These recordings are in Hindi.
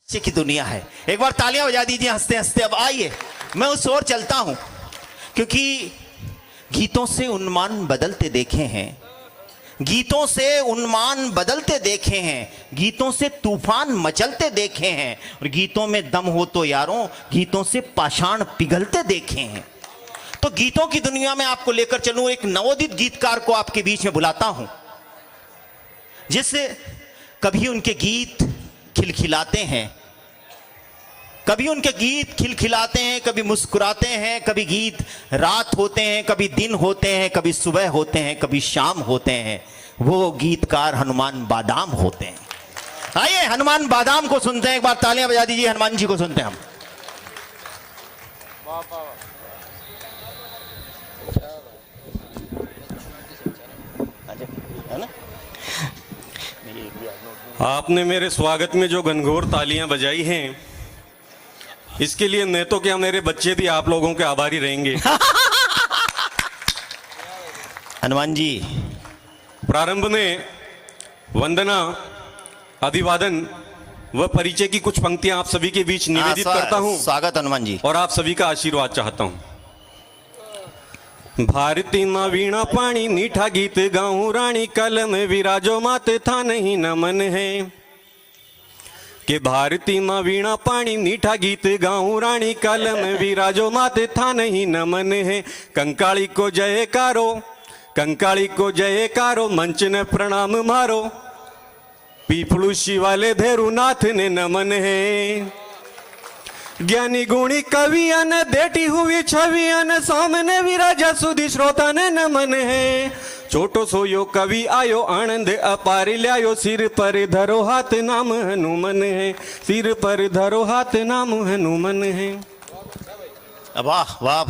की दुनिया है। एक बार तालियां बजा दीजिए हंसते हंसते। अब आइए मैं उस ओर चलता हूं, क्योंकि गीतों से उन्मान बदलते देखे हैं, गीतों से उन्मान बदलते देखे हैं, गीतों से तूफान मचलते देखे हैं, और गीतों में दम हो तो यारों गीतों से पाषाण पिघलते देखे हैं। तो गीतों की दुनिया में आपको लेकर चलूं, एक नवोदित गीतकार को आपके बीच में बुलाता हूं, जिससे कभी उनके गीत खिलखिलाते हैं, कभी उनके गीत खिलखिलाते हैं, कभी मुस्कुराते हैं, कभी गीत रात होते हैं, कभी दिन होते हैं, कभी सुबह होते हैं, कभी शाम होते हैं। वो गीतकार हनुमान बादाम होते हैं। आइए हनुमान बादाम को सुनते हैं। एक बार तालियां बजा दीजिए, हनुमान जी को सुनते हैं हम। आपने मेरे स्वागत में जो घनघोर तालियां बजाई हैं, इसके लिए मैं तो क्या मेरे बच्चे भी आप लोगों के आभारी रहेंगे। हनुमान जी, प्रारंभ में वंदना, अभिवादन व परिचय की कुछ पंक्तियां आप सभी के बीच निवेदित करता हूं। स्वागत हनुमान जी। और आप सभी का आशीर्वाद चाहता हूं। भारती माँ वीणा पाणी मीठा गीत गाऊं, रानी कलम विराजो मात था नहीं नमन है। कि भारती माँ वीणा पाणी मीठा गीत गाऊं, रानी कलम विराजो मात था नहीं नमन है। कंकाली को जयकारो, कंकाली को जयकारो, मंच ने प्रणाम मारो, पीपलू शिवाले धेरुनाथ ने नमन है। ज्ञानी गुणी कवियन देटी हुई छवियन, सामने विराजा सुधी श्रोता ने नमन है। छोटो सोयो कवि आयो, आनंद अपार ल्यायो, सिर पर धरो हाथ नाम हनुमन है, सिर पर धरो हाथ नाम हनुमन है। वाह वाह।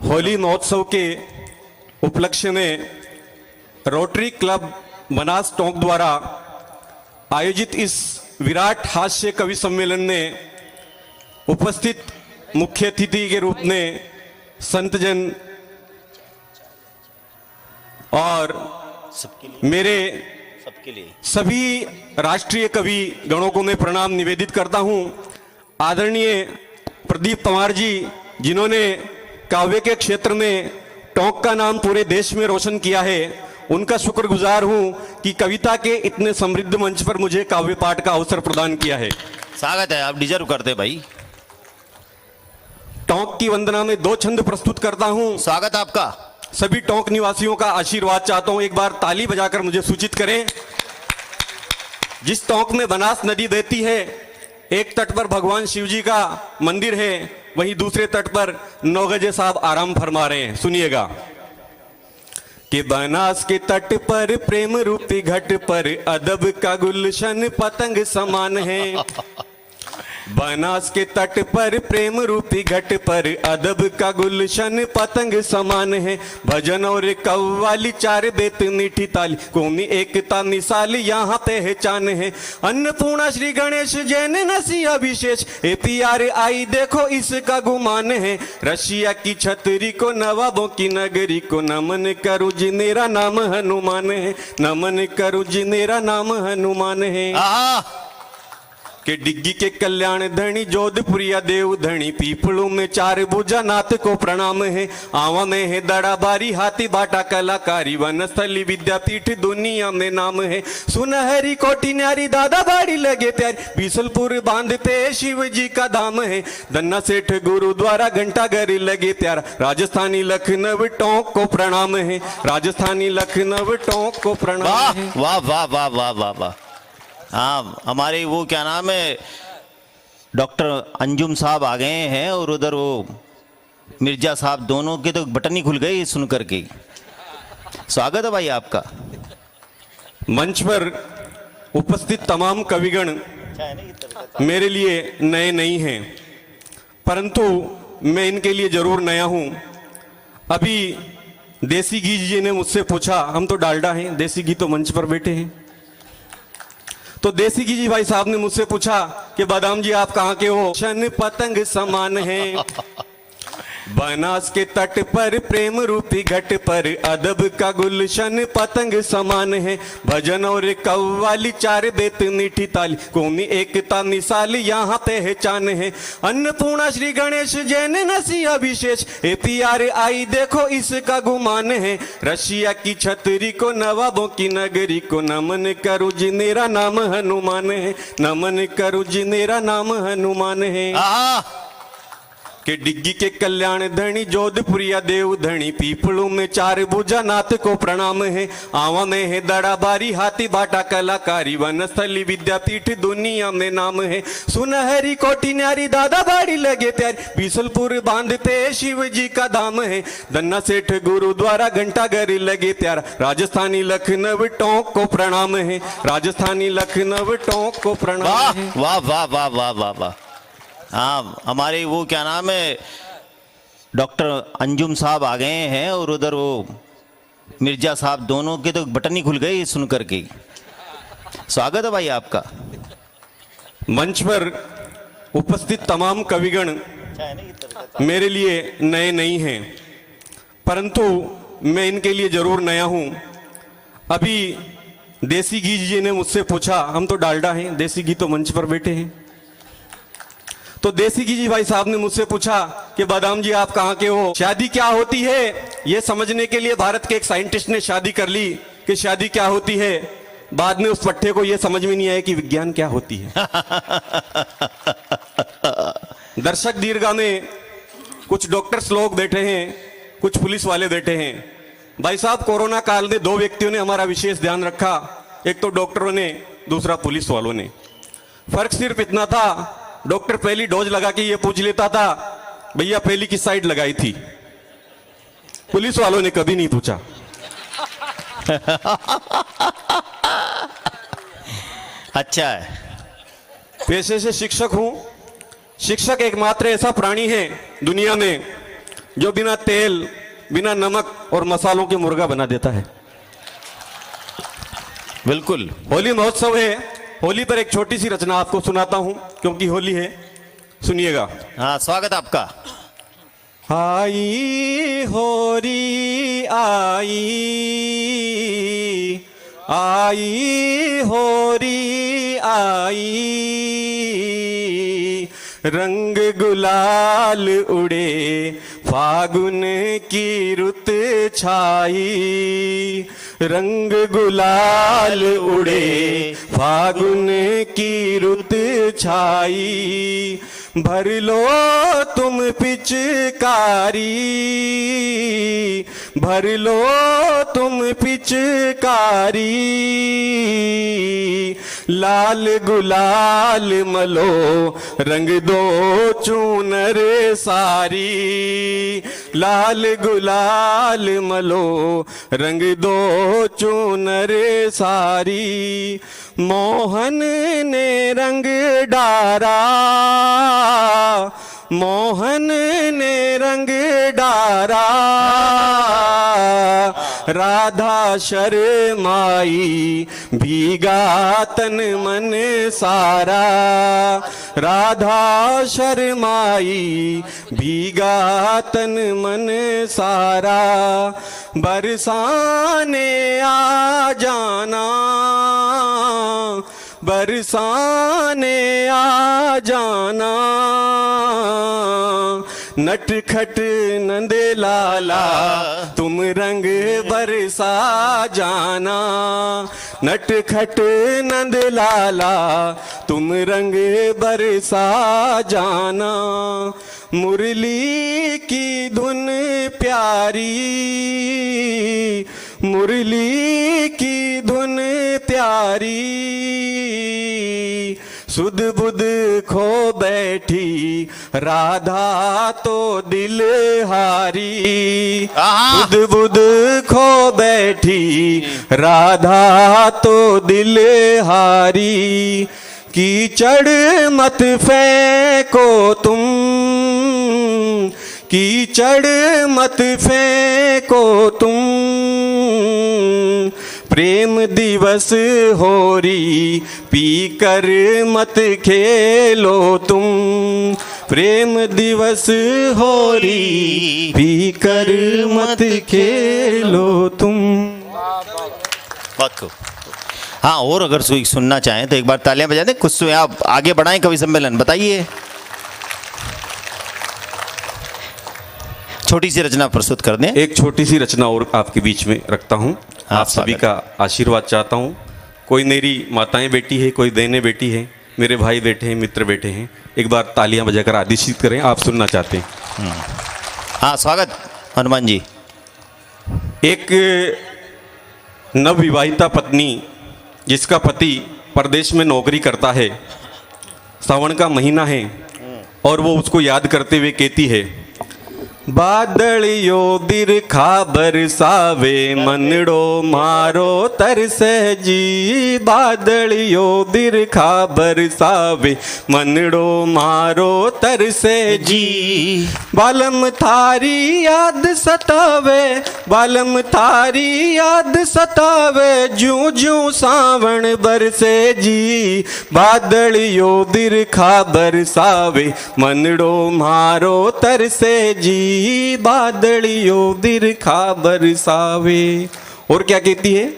होली महोत्सव के उपलक्ष्य में रोटरी क्लब बनास टोंक द्वारा आयोजित इस विराट हास्य कवि सम्मेलन में उपस्थित मुख्य अतिथि के रूप में संतजन और मेरे सबके लिए सभी राष्ट्रीय कवि गणों को मैं प्रणाम निवेदित करता हूं। आदरणीय प्रदीप तंवार जी, जिन्होंने काव्य के क्षेत्र में टोंक का नाम पूरे देश में रोशन किया है, उनका शुक्रगुजार हूं कि कविता के इतने समृद्ध मंच पर मुझे काव्य पाठ का अवसर प्रदान किया है। स्वागत है, आप डिजर्व करते भाई। टोंक की वंदना में दो छंद प्रस्तुत करता हूं। स्वागत आपका। सभी टोंक निवासियों का आशीर्वाद चाहता हूं। एक बार ताली बजाकर मुझे सूचित करें। जिस टोंक में बनास नदी बहती है, एक तट पर भगवान शिव जी का मंदिर है, वहीं दूसरे तट पर नौगजे साहब आराम फरमा रहे हैं। सुनिएगा कि बनास के तट पर प्रेम रूपी घट पर अदब का गुलशन पतंग समान है। बनास के तट पर प्रेम रूपी घट पर अदब का गुलशन पतंग समान है। भजन और कव्वाली चार बेत मीठी ताली, कौमी एकता मिसाल यहाँ पहचान है। अन्नपूर्णा श्री गणेश जैन नसिया विशेष, APR आई देखो इसका गुमान है। रशिया की छतरी को नवाबों की नगरी को नमन करूं जी मेरा नाम हनुमान है, नमन करूं जी मेरा नाम हनुमान है। के डिग्गी के कल्याण धनी जोधपुरिया देव धनी, पीपड़ों में चार भुजा नाथ को प्रणाम है। आवा में है दड़ा बारी हाथी बाटा कलाकारी, वनस्थली विद्यापीठ दुनिया में नाम है। सुनहरी कोटी न्यारी दादा बाड़ी लगे प्यारी, बीसलपुर बांध पे शिव जी का धाम है। दन्ना सेठ गुरुद्वारा घंटा घर लगे प्यारा, राजस्थानी लखनऊ टोंक को प्रणाम है, राजस्थानी लखनऊ टोंक को प्रणाम है। वाह वाह वाह वाह वाह वाह। हाँ, हमारे वो क्या नाम है, डॉक्टर अंजुम साहब आ गए हैं, और उधर वो मिर्जा साहब, दोनों के तो बटन ही खुल गए सुन करके। स्वागत है भाई आपका। मंच पर उपस्थित तमाम कविगण मेरे लिए नए नहीं हैं, परंतु मैं इनके लिए जरूर नया हूं। अभी देसी घी जी ने मुझसे पूछा, हम तो डालडा हैं, देसी घी तो मंच पर बैठे हैं, तो देसी घी जी भाई साहब ने मुझसे पूछा कि बादाम जी आप कहाँ के हो। शन पतंग समान है, बनास के तट पर प्रेम रूपी घट पर अदब का गुलशन पतंग समान है। भजन और कव्वाली चार बेत मीठी ताली, कौमी एकता मिसाल यहाँ पहचान है। अन्नपूर्णा श्री गणेश जैन नसिया विशेष, APR आई देखो इसका गुमान है। रशिया की छतरी को नवाबों की नगरी को नमन करूँ जी मेरा नाम हनुमान है, नमन करूँ जी मेरा नाम हनुमान है। के डिग्गी के कल्याण धनी जोधपुरिया देव धनी, पीपड़ों में चार भुजा नाथ को प्रणाम है। आवा में है दड़ा बारी हाथी बाटा कलाकारी, वनस्थली विद्यापीठ दुनिया में नाम है। सुनहरी कोटी न्यारी दादा बाड़ी लगे प्यारी, बीसलपुर बांध पे शिव जी का धाम है। दन्ना सेठ गुरुद्वारा घंटाघर लगे प्यारा, राजस्थानी लखनऊ टोंक को प्रणाम है, राजस्थानी लखनऊ टोंक को प्रणाम है। वाह वाह वाह वाह वाह वाह। हाँ, हमारे वो क्या नाम है, डॉक्टर अंजुम साहब आ गए हैं और उधर वो मिर्जा साहब, दोनों के तो बटन ही खुल गए सुन करके। स्वागत है भाई आपका। मंच पर उपस्थित तमाम कविगण मेरे लिए नए नहीं हैं, परंतु मैं इनके लिए जरूर नया हूं। अभी देसी घी जी ने मुझसे पूछा, हम तो डालडा हैं, देसी घी तो मंच पर बैठे हैं, तो देसी घी जी भाई साहब ने मुझसे पूछा कि बादाम जी आप कहाँ के हो, शादी क्या होती है। यह समझने के लिए भारत के एक साइंटिस्ट ने शादी कर ली कि शादी क्या होती है। बाद में उस पट्टे को यह समझ में नहीं आया कि विज्ञान क्या होती है। दर्शक दीर्घा में कुछ डॉक्टर्स लोग बैठे हैं, कुछ पुलिस वाले बैठे हैं। भाई साहब, कोरोना काल में दो व्यक्तियों ने हमारा विशेष ध्यान रखा, एक तो डॉक्टरों ने, दूसरा पुलिस वालों ने। फर्क सिर्फ इतना था, डॉक्टर पहली डोज लगा के ये पूछ लेता था भैया पहली किस साइड लगाई थी, पुलिस वालों ने कभी नहीं पूछा। अच्छा है। पेशे से शिक्षक हूं। शिक्षक एकमात्र ऐसा प्राणी है दुनिया में जो बिना तेल, बिना नमक और मसालों के मुर्गा बना देता है। बिल्कुल। होली महोत्सव है, होली पर एक छोटी सी रचना आपको सुनाता हूं क्योंकि होली है, सुनिएगा। हाँ, स्वागत आपका। आई होरी आई, आई होरी आई, रंग गुलाल उड़े फागुन की रुत छाई, रंग गुलाल उड़े फागुन की रुत छाई। भर लो तुम पिचकारी, भर लो तुम पिचकारी, लाल गुलाल मलो रंग दो चूनर सारी, लाल गुलाल मलो रंग दो चूनर सारी। मोहन ने रंग डारा, मोहन ने रंग डारा, राधा शर्माई भीगा तन मन सारा, राधा शर्माई भीगा तन मन सारा। बरसाने आ जाना, बरसाने आ जाना, नटखट नंद लाला तुम रंग बरसा जाना, नटखट नंद लाला तुम रंग बरसा जाना। मुरली की धुन प्यारी, मुरली की धुन प्यारी, सुध बुध खो बैठी राधा तो दिल हारी, सुध बुध खो बैठी राधा तो दिल हारी। कीचड़ मत फेंको तुम, कीचड़ मत फेंको तुम, प्रेम दिवस होरी पी कर मत खेलो तुम, प्रेम दिवस होरी पी कर मत खेलो तुम। बहुत खूब। हाँ, और अगर कोई सुनना चाहें तो एक बार तालियां बजा दें। कुछ आप आगे बढ़ाएं कवि सम्मेलन, बताइए। छोटी सी रचना प्रस्तुत कर दें। एक छोटी सी रचना और आपके बीच में रखता हूँ। हाँ, आप सभी का आशीर्वाद चाहता हूँ। कोई मेरी माताएं बेटी है, कोई बहनें बेटी है, मेरे भाई बैठे हैं, मित्र बैठे हैं। एक बार तालियां बजाकर आदेशित करें, आप सुनना चाहते हैं। हाँ, स्वागत हनुमान जी। एक नवविवाहिता पत्नी जिसका पति परदेश में नौकरी करता है, सावन का महीना है और वो उसको याद करते हुए कहती है, बादलियो बिरखा बरसावे मनड़ो मारो तरसे जी। बादलियो बिरखा बरसावे मनड़ो मारो तरसे जी। बालम थारी याद सतावे, बालम थारी याद सतावे, जूं जूं सावन बरसे जी। बादलियो बिरखा बरसावे मनड़ो मारो तरसे जी। बादलियो बिरखा बरसावे। और क्या कहती है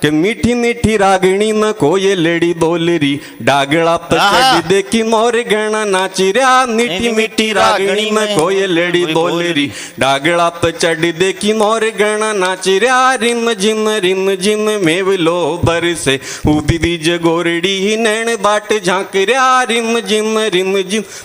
कि मीठी मीठी रागणी में कोयलड़ी बोल रही, डागड़ा पर चढ़ देखी मोर गणा नाच रहा। मीठी मीठी रागणी में कोयलड़ी बोल रही, डागड़ा पर चढ़ देखी मोर गणा नाच रहा। रिम जिम मेवलो बरसे उदी दीज गोरड़ी नैन बाट झांक रहा। रिम जिम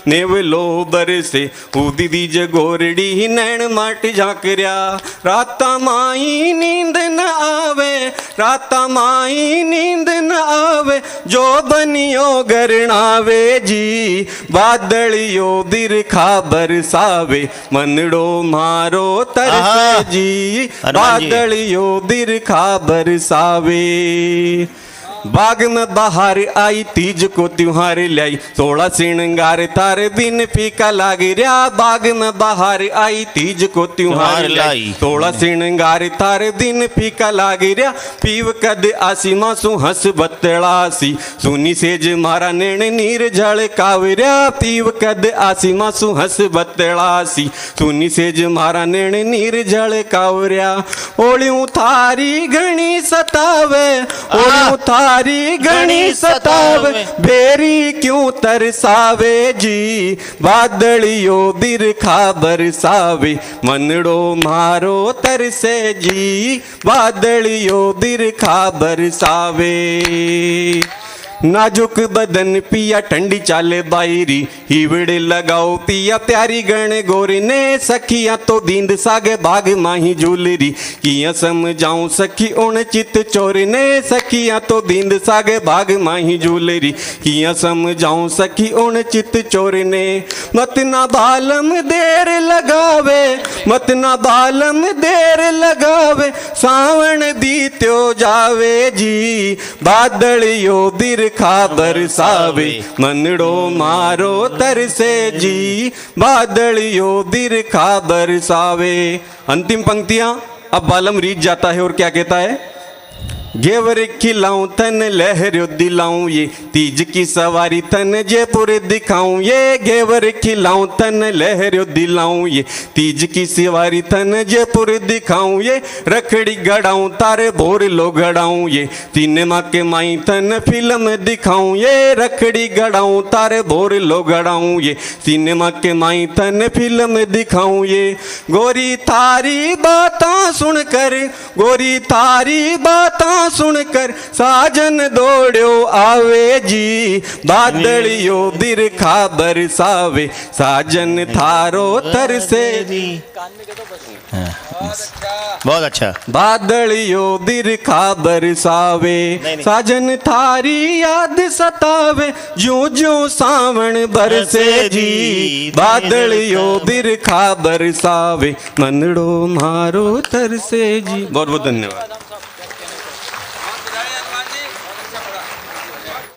मेवलो बरसे उदी दीज गोरड़ी नैन माट झांक रहा। राता माई नींद न आवे, राता माई नींद न आवे, जो बनियो गरणावे जी। बादलियो बिरखा बरसावे मनड़ो मारो तरसे जी। बादलियो बिरखा बरसावे। बाग में बाहर आई तीज को त्योहार लाई, 16 श्रृंगार तार बिन फीका लाग रहा। बाग में बाहर आई तीज को त्योहार लाई, 16 श्रृंगार तार बिन फीका लाग रहा। पीव कद आसी मासू हंस बतड़ासी, सुनी सेज मारा नैन नीर झड़ कावरिया। पीव कद आसी मासू हंस बतड़ासी, सुनी सेज मारा नैन नीर झड़ कावरिया। ओलियों थारी घणी सतावे, ओलियों थारी गणी सतावे, बेरी क्यों तरसावे जी। बादलियो बिरखा बरसावे मनड़ो मारो तरसे जी। बादलियो बिरखा बरसावे। नाजुक बदन पिया ठंडी चाले बायरी, हिवड़े लगाओ पिया प्यारी गण गोरी ने। सखिया तो दींद सागे बाग माही झूलरी, किया समझाऊं सखी उन चित चोर ने। सखिया तो दींद सागे बाग माही झूलरी, किया समझाऊं सखी उन चित चोर ने। मत ना बालम देर लगावे, मत ना बालम देर लगावे, सावन बीत्यो जावे जी। बादलियो बिरखा बरसावे मनड़ो मारो तरसे जी। बादलियो बिरखा बरसावे। अंतिम पंक्तियां। अब बालम रीत जाता है और क्या कहता है, घेवर खिलाऊं तन लहरों दिलाऊं, ये तीज की सवारी तन जयपुर दिखाऊं। ये घेवर खिलाऊं तन लहरों दिलाऊं, ये तीज की सवारी तन जयपुर दिखाऊं। ये रखड़ी गड़ाऊं तारे भोर लो गड़ाऊं, ये सिनेमा के माई तन फिल्म दिखाऊं। ये रखड़ी गड़ाऊं तारे भोर लो गड़ाऊं, ये सिनेमा के माई तन फिल्म दिखाऊं। ये गोरी थारी बातां सुनकर, गोरी थारी बातां सुनकर, साजन दौड़ो आवे जी। बादलियो बिरखा बरसावे, साजन थारो तरसे जी। बहुत अच्छा। बादलियो बिरखा बरसावे, साजन थारी याद सतावे, जो जो सावन बरसे जी। बादलियो बिरखा बरसावे मनड़ो मारो तरसे जी। बहुत बहुत धन्यवाद।